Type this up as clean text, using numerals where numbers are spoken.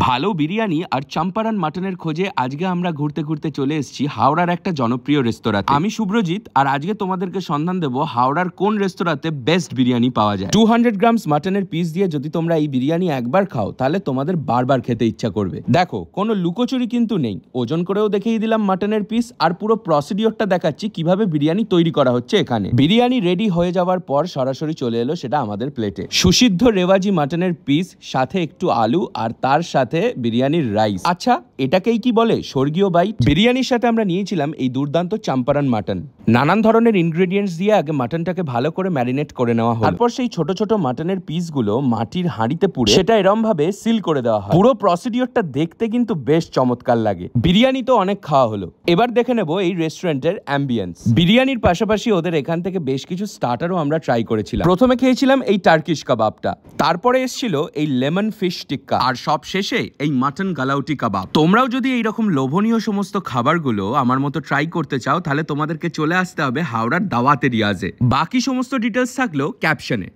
ভালো বিরিয়ানি আর চম্পারন মাটনের খোঁজে আজকে আমরা ঘুরতে ঘুরতে চলে এসেছি হাওড়ার একটা জনপ্রিয় রেস্তোরাঁতে। আমি শুভ্রজিৎ আর আজকে তোমাদেরকে সন্ধান দেব হাওড়ার কোন রেস্তোরাঁতে বেস্ট বিরিয়ানি পাওয়া যায়। 200 গ্রামস মাটনের পিস দিয়ে যদি তোমরা এই বিরিয়ানি একবার খাও তাহলে তোমাদের বারবার খেতে ইচ্ছা করবে। দেখো কোনো লুকোচুরি কিন্তু নেই, ওজন করেও দেখিয়ে দিলাম মাটনের পিস আর পুরো প্রসিডিওরটা দেখাচ্ছি কিভাবে বিরিয়ানি তৈরি করা হচ্ছে এখানে। বিরিয়ানি রেডি হয়ে যাওয়ার পর সরাসরি চলে এলো সেটা আমাদের প্লেটে। সুসিদ্ধ রেওয়াজি মাটনের পিস, সাথে একটু আলু আর তার সাথে বিরিয়ানির রাইস। আচ্ছা এটাকেই কি বলে স্বর্গীয় বাইট? বিরিয়ানির সাথে আমরা নিয়েছিলাম এই দুর্দান্ত চম্পারন মাটন। নানান ধরনের ইনগ্রেডিয়েন্টস দিয়ে আগে মাটনটাকে ভালো করে ম্যারিনেট করে নেওয়া হয়, তারপর সেই ছোট ছোট মাটনের পিসগুলো মাটির হাঁড়িতে পুড়ে সেটা এরম ভাবে সিল করে দেওয়া হয়। পুরো প্রসিডিওরটা দেখতে কিন্তু বেশ চমৎকার লাগে। বিরিয়ানি তো অনেক খাওয়া হলো, এবার দেখে নেব এই রেস্টুরেন্টের অ্যাম্বিয়েন্স। বিরিয়ানির পাশাপাশি ওদের এখান থেকে বেশ কিছু স্টার্টারও আমরা ট্রাই করেছিলাম। প্রথমে খেয়েছিলাম এই টার্কিশ কাবাবটা, তারপরে এসেছিল এই লেমন ফিশ টিক্কা, আর সব শেষে এই মাটন গালাউটি কাবাব। তোমরাও যদি এইরকম লোভনীয় সমস্ত খাবারগুলো আমার মতো ট্রাই করতে চাও তাহলে তোমাদেরকে চলে আসতে হবে হাওড়ার দাওয়াত এরিয়াজে। বাকি সমস্ত ডিটেলস থাকলো ক্যাপশনে।